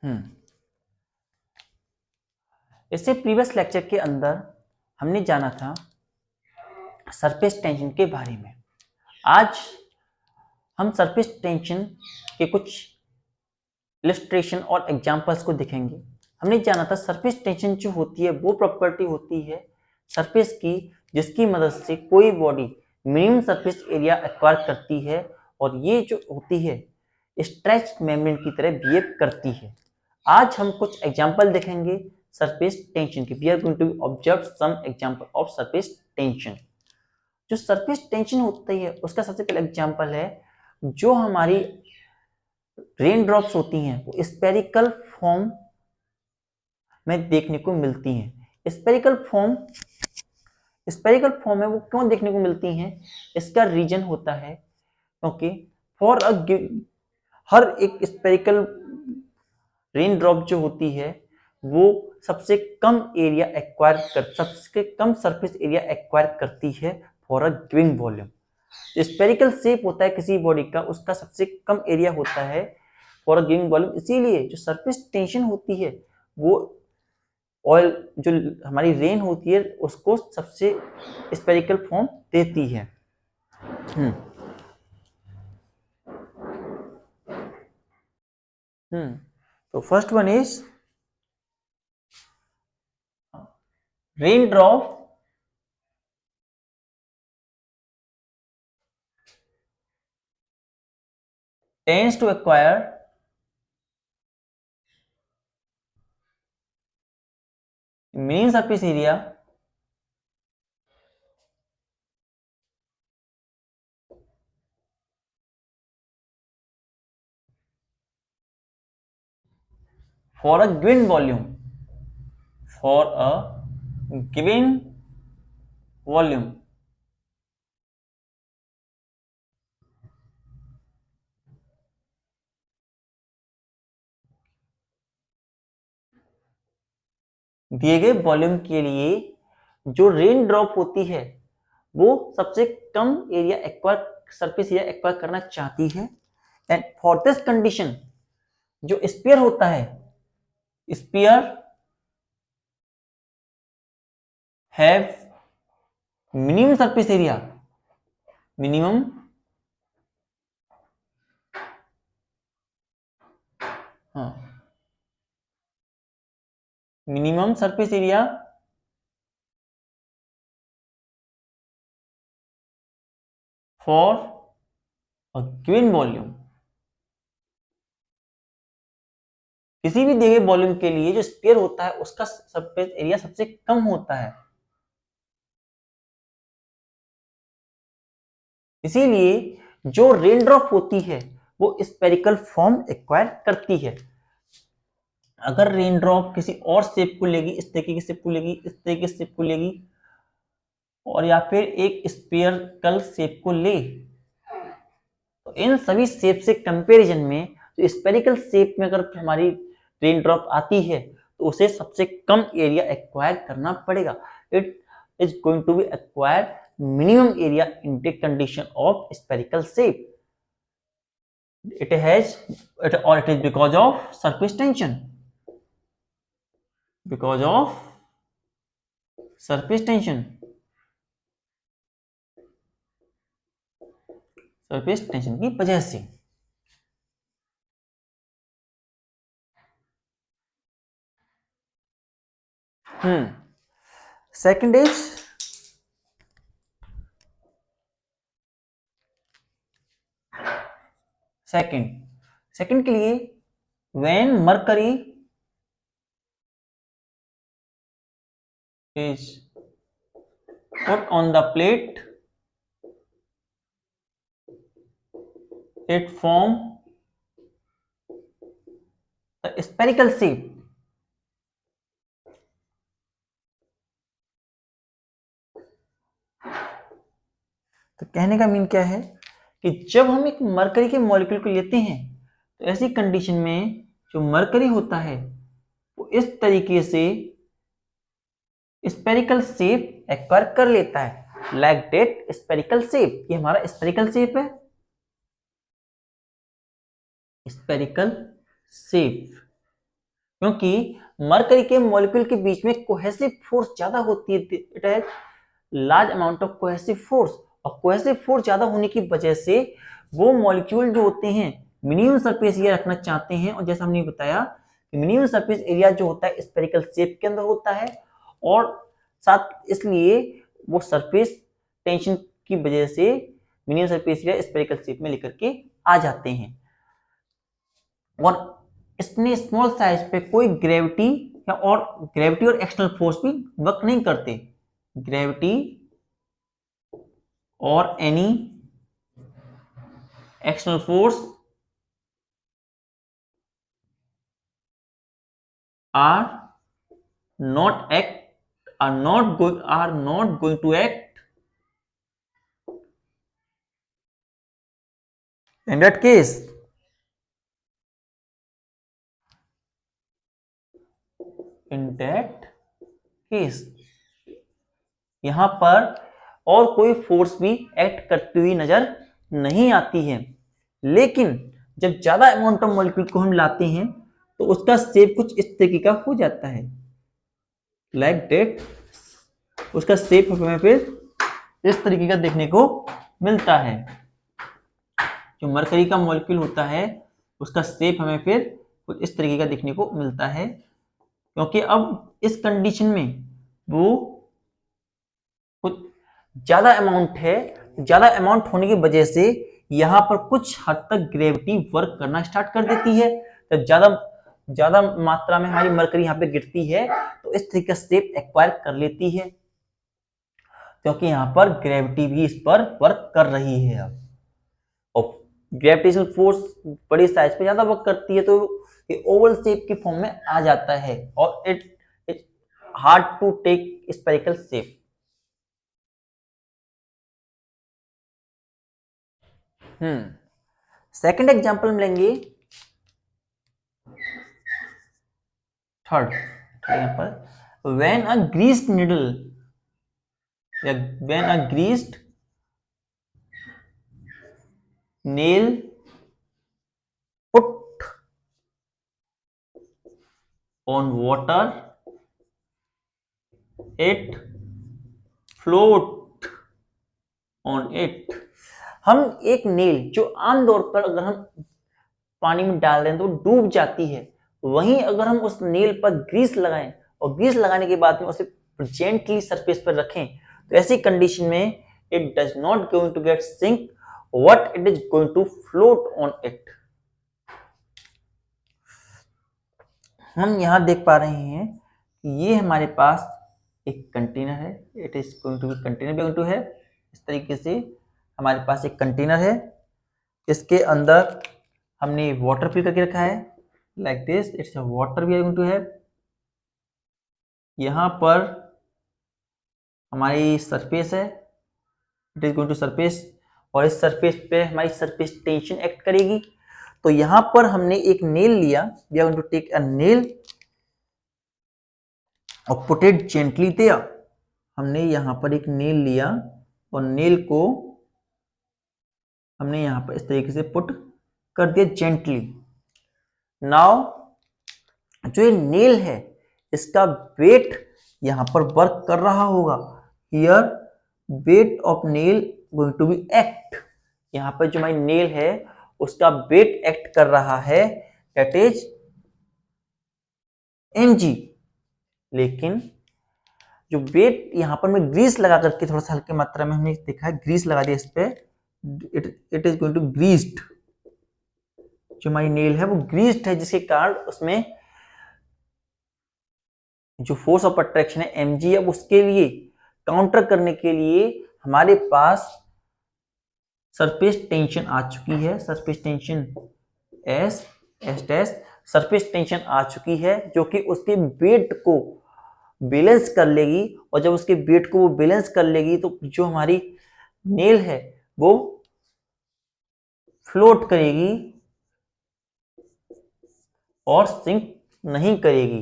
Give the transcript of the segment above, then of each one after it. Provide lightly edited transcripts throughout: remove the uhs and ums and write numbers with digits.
हम्म इससे previous lecture के अंदर हमने जाना था सरफेस टेंशन के बारे में। आज हम सरफेस टेंशन के कुछ इलस्ट्रेशन और एग्जांपल्स को देखेंगे। हमने जाना था सरफेस टेंशन जो होती है वो प्रॉपर्टी होती है सरफेस की जिसकी मदद से कोई body minimum surface area acquire करती है और ये जो होती है स्ट्रेच्ड मेम्ब्रेन की तरह बिहेव करती है। आज हम कुछ एग्जांपल देखेंगे सरफेस टेंशन के। We are going to observe some example of surface tension. जो सरफेस टेंशन होती है उसका सबसे पहला एग्जांपल है जो हमारी रेन ड्रॉप्स होती हैं वो स्पेरिकल फॉर्म में देखने को मिलती हैं। स्पेरिकल फॉर्म में वो क्यों देखने को मिलती हैं, इसका रीजन होता है क्योंकि फॉर हर एक स्पेरिकल रेन ड्रॉप जो होती है वो सबसे कम सरफेस एरिया एक्वायर करती है for a given volume. Spherical shape होता है किसी बॉडी का, उसका सबसे कम एरिया होता है फॉर अ गिवन वॉल्यूम। इसीलिए जो सरफेस टेंशन होती है वो ऑयल जो हमारी रेन होती है उसको सबसे स्पेरिकल फॉर्म देती है। तो first one is rain drop tends to acquire mean surface area for a given volume दिए गए वॉल्यूम के लिए जो रेन ड्रॉप होती है वो सबसे कम area acquire surface area acquire करना चाहती है। एंड फॉर दिस कंडीशन जो स्फीयर होता है, sphere have minimum surface area, minimum surface area for a given volume. किसी भी दिए गए वॉल्यूम के लिए जो स्फीयर होता है उसका सरफेस एरिया सबसे कम होता है। इसीलिए जो रेन ड्रॉप होती है वो स्पेरिकल फॉर्म एक्वायर करती है। अगर रेन ड्रॉप किसी और शेप को लेगी, इस तरीके की शेप को लेगी, इस तरीके की शेप को लेगी और या फिर एक स्फीयरिकल शेप को ले, तो इन सभी शेप से कंपैरिजन में जो स्पेरिकल शेप में अगर हमारी रेन ड्रॉप आती है तो उसे सबसे कम एरिया एक्वायर करना पड़ेगा। It is going to be acquire minimum area in the condition of spherical shape. It is because of surface tension. Because of surface tension. Surface tension की वजह से। सेकंड इज सेकंड के लिए when mercury is put on the plate it form the spherical shape। तो कहने का mean क्या है कि जब हम एक मरकरी के मॉलिक्यूल को लेते हैं तो ऐसी कंडीशन में जो मरकरी होता है वो इस तरीके से स्पेरिकल शेप एक्वायर कर लेता है। लाइक दैट स्पेरिकल शेप, ये हमारा स्पेरिकल शेप है, स्पेरिकल शेप। क्योंकि मरकरी के मॉलिक्यूल के बीच में कोहेसिव फोर्स ज्यादा होती है, it has large amount of cohesive force, और कोहेसिव फोर्स ज्यादा होने की वजह से वो मॉलिक्यूल जो होते हैं मिनिमम सरफेस एरिया रखना चाहते हैं, और जैसा हमने बताया कि मिनिमम सरफेस एरिया जो होता है स्फेरिकल शेप के अंदर होता है, और साथ इसलिए वो सरफेस टेंशन की वजह से minimum surface area spherical shape में लेकर के आ जाते हैं। और इसमें स्मॉल साइज पे कोई ग्रेविटी और एक्सटर्नल फोर्स भी वर्क नहीं करते। ग्रेविटी और any external force are not going to act in that case। यहां पर और कोई फोर्स भी एक्ट करती हुई नजर नहीं आती है, लेकिन जब ज्यादा अमाउंट ऑफ मॉलिक्यूल को हम लाते हैं तो उसका शेप कुछ इस तरीके का हो जाता है, लाइक दैट। उसका शेप हमें फिर इस तरीके का देखने को मिलता है। जो मरकरी का मॉलिक्यूल होता है उसका शेप हमें फिर कुछ इस तरीके का देखने को मिलता है, क्योंकि अब इस कंडीशन में वो कुछ ज्यादा अमाउंट है। ज्यादा अमाउंट होने की वजह से यहां पर कुछ हद तक ग्रेविटी वर्क करना स्टार्ट कर देती है। तो ज्यादा मात्रा में हमारी मरकरी यहाँ पे गिरती है तो इस तरीके का शेप एक्वायर कर लेती है, क्योंकि यहाँ पर ग्रेविटी भी इस पर वर्क कर रही है। अब और ग्रेविटेशनल फोर्स बड़ी साइज पे ज्यादा वर्क करती है तो ये ओवल शेप के फॉर्म में आ जाता है, और it hard to take spherical shape. Second example हम लेंगे, third example, when a greased needle या when a greased nail put on water, it float on it। हम एक नेल जो आमतौर पर अगर हम पानी में डाल दें तो डूब जाती है, वहीं अगर हम उस नेल पर ग्रीस लगाएं और ग्रीस लगाने के बाद में उसे जेंटली सरफेस पर रखें तो ऐसी कंडीशन में it does not going to get sink, what it is going to float on it. हम यहां देख पा रहे हैं कि ये हमारे पास एक कंटेनर है, it is going to be container going to है। इस तरीके से हमारे पास एक कंटेनर है, इसके अंदर हमने वाटर फिल करके रखा है, like this it's a water we are going to है। यहां पर हमारी सरफेस है, it is going to surface, और इस सरफेस पे हमारी सरफेस टेंशन एक्ट करेगी। तो यहां पर हमने एक नेल लिया, we are going to take a nail और पुट इट जेंटली देयर। हमने यहां पर एक नेल लिया और नेल को हमने यहां पर इस तरीके से पुट कर दिया जेंटली। नाउ जो ये नेल है इसका वेट यहां पर वर्क कर रहा होगा, here weight of nail going to be act. यहां पर जो हमारी नेल है उसका वेट एक्ट कर रहा है, दैट इज mg। लेकिन जो वेट यहां पर मैं ग्रीस लगा करके थोड़ा सा हल्की मात्रा में हमने देखा है, ग्रीस लगा दिया इस पे, it is going to greased. जो हमारी नेल है वो ग्रीस्ड है, जिसके कारण उसमें जो फोर्स ऑफ अट्रैक्शन है mg है, उसके लिए काउंटर करने के लिए हमारे पास सरफेस टेंशन आ चुकी है। Surface tension S dash surface tension आ चुकी है, जो कि उसके वेट को बैलेंस कर लेगी, और जब उसके वेट को वो बैलेंस कर लेगी तो जो हमारी नेल है वो फ्लोट करेगी और सिंक नहीं करेगी।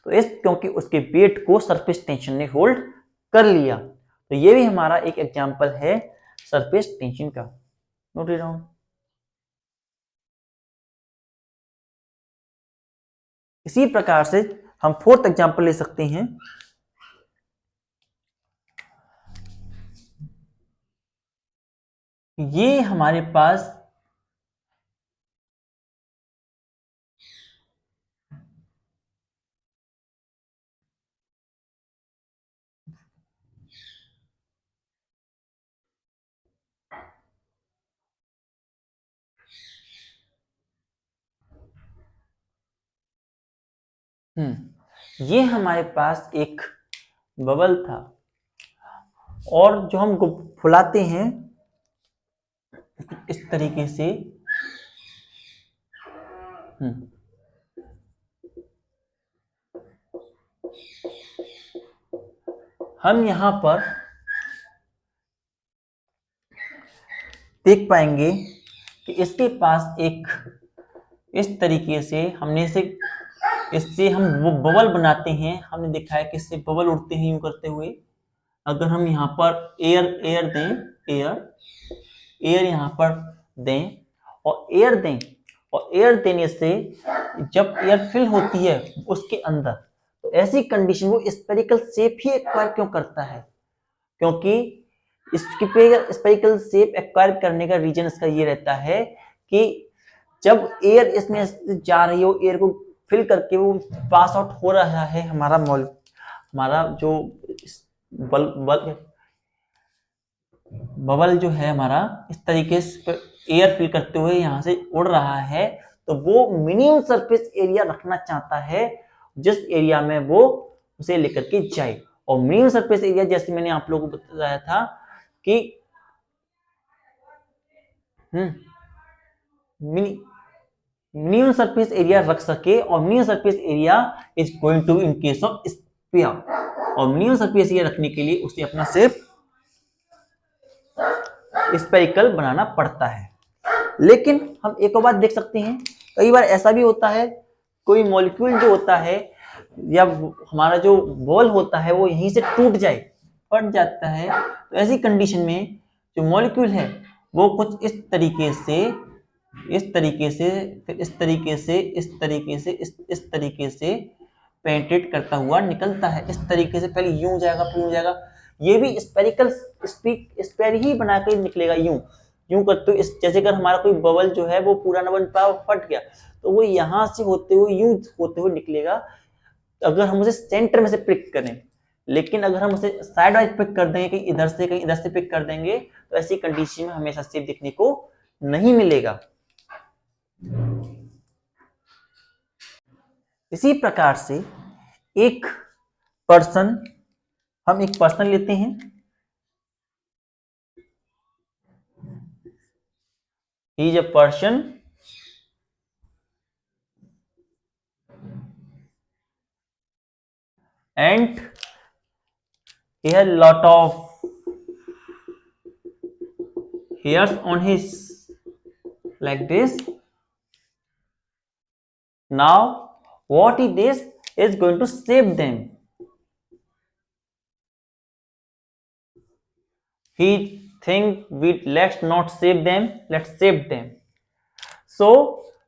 तो इस क्योंकि उसके वेट को सरफेस टेंशन ने होल्ड कर लिया। तो ये भी हमारा एक एग्जांपल है सरफेस टेंशन का। Note it down. इसी प्रकार से हम फोर्थ एग्जांपल ले सकते हैं। ये हमारे पास ये हमारे पास एक बबल था और जो हम फुलाते हैं इस तरीके से हम यहां पर देख पाएंगे कि इसके पास एक इस तरीके से हमने इससे हम वो बबल बनाते हैं। हमने देखा है कि इससे बबल उड़ते हैं यूं करते हुए। अगर हम यहाँ पर एयर दें, एयर यहाँ पर दें और एयर देने से जब एयर फिल होती है उसके अंदर, तो ऐसी कंडीशन वो स्पेरिकल शेप ही एक्वायर क्यों करता है? क्योंकि स्पेरिकल शेप एक्वायर करने का रीजन इसका ये रहता है कि जब एयर इसमें जा रही हो, एयर को फिल करके वो पास आउट हो रहा है, हमारा जो बबल जो है हमारा इस तरीके से एयर फिल करते हुए यहां से उड़ रहा है, तो वो मिनिमम सरफेस एरिया रखना चाहता है जिस एरिया में वो उसे लेकर के जाए। और मिनिमम सरफेस एरिया जैसे मैंने आप लोगों को बताया था कि मिनिमम सरफेस एरिया रख सके, और minimum surface area is going to in case of sphere, और मिनिमम सरफेस एरिया रखने के लिए उसे अपना शेप स्फेरिकल बनाना पड़ता है। लेकिन हम एक और बात देख सकते हैं, कई बार ऐसा भी होता है कोई मॉलिक्यूल जो होता है या हमारा जो बॉल होता है वो यहीं से टूट जाए, फट जाता है, तो ऐसी कंडीशन में जो मॉलिक्यूल है वो कुछ इस तरीके से फिर इस तरीके से पेनिट्रेट करता हुआ निकलता है। इस तरीके से पहले यूं जाएगा फिर यूं जाएगा। ये भी स्पेरिकल स्पेर ही बनाकर निकलेगा यूं करते हुए। जैसे अगर हमारा कोई बबल जो है वो पूरा न बन पाया, फट गया, तो वो यहां से होते हुए यूं होते हुए निकलेगा अगर हम उसे सेंटर में से पिक करें। लेकिन अगर हम उसे साइड वाइज पिक कर देंगे, कहीं इधर से पिक कर देंगे, तो ऐसी कंडीशन में हमेशा शेप दिखने को नहीं मिलेगा। इसी प्रकार से एक पर्सन लेते हैं। He is a person and he had lot of hairs on his like this. Now what he does is going to shape them. He think let's not shape them, let's shape them. So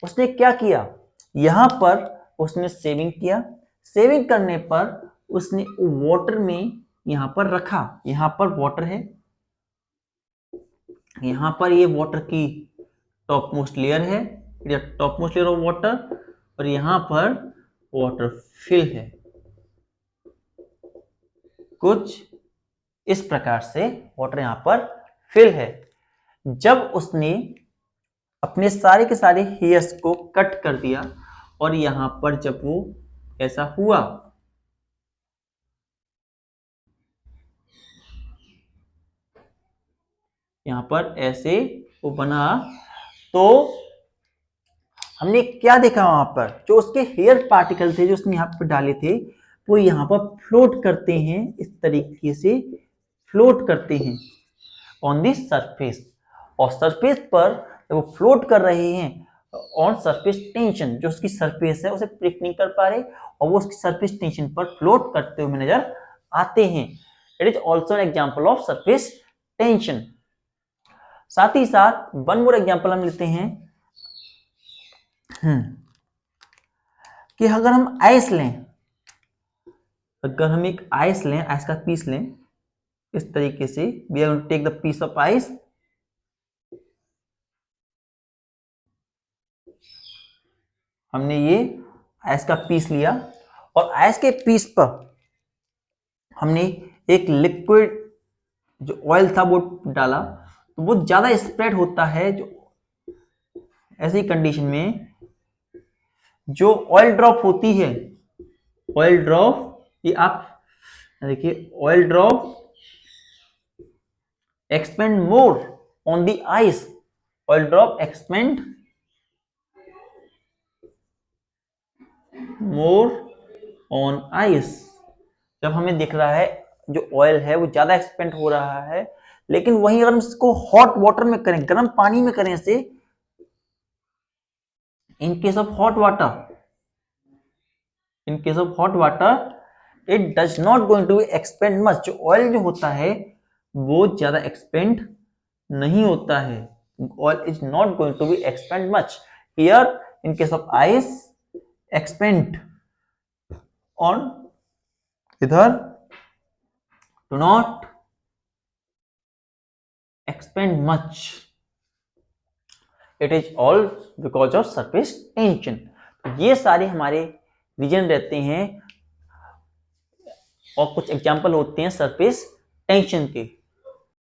उसने क्या किया, यहां पर उसने saving किया। Saving करने पर उसने वाटर में यहां पर रखा। यहां पर वाटर है, यहां पर ये वाटर की टॉप मोस्ट लेयर है, top most layer of water, और यहां पर वाटर फिल है। कुछ इस प्रकार से वाटर यहां पर फिल है। जब उसने अपने सारे के सारे हेयर्स को कट कर दिया और यहां पर जब वो ऐसा हुआ, यहां पर ऐसे वो बना, तो हमने क्या देखा वहां पर, जो उसके हेयर पार्टिकल थे जो उसने यहां पर डाले थे, वो यहां पर फ्लोट करते हैं, इस तरीके से फ्लोट करते हैं ऑन द सरफेस। और सरफेस पर वो फ्लोट कर रहे हैं ऑन सरफेस टेंशन, जो उसकी सरफेस है उसे प्रिक नहीं कर पा रहे और वो उसकी सरफेस टेंशन पर फ्लोट करते हुए नजर आते हैं। It is also an example of surface tension. साथ ही साथ वन मोर एग्जाम्पल हम लेते हैं। कि अगर हम आइस लें, अगर हम एक आइस लें, आइस का पीस लें इस तरीके से, we are going to take the piece of ice, हमने ये आइस का पीस लिया और आइस के पीस पर हमने एक लिक्विड जो ऑयल था वो डाला, तो वो ज्यादा स्प्रेड होता है। जो ऐसी कंडीशन में जो ऑयल ड्रॉप होती है, ऑयल ड्रॉप, ये आप देखिए, oil drop expand more on the ice, oil drop expand more on ice। जब हमें दिख रहा है जो ऑयल है वो ज्यादा एक्सपेंड हो रहा है, लेकिन वहीं अगर हम इसको हॉट वाटर में करें, गर्म पानी में करें इसे, in case of hot water, in case of hot water it does not going to expand much. जो ऑयल जो होता है वो ज्यादा एक्सपेंड नहीं होता है, oil is not going to be expand much here in case of ice, expand on इधर do not expand much, it is all because of surface tension। तो ये सारे हमारे रीजन रहते हैं और कुछ एग्जांपल होते हैं सरफेस टेंशन के।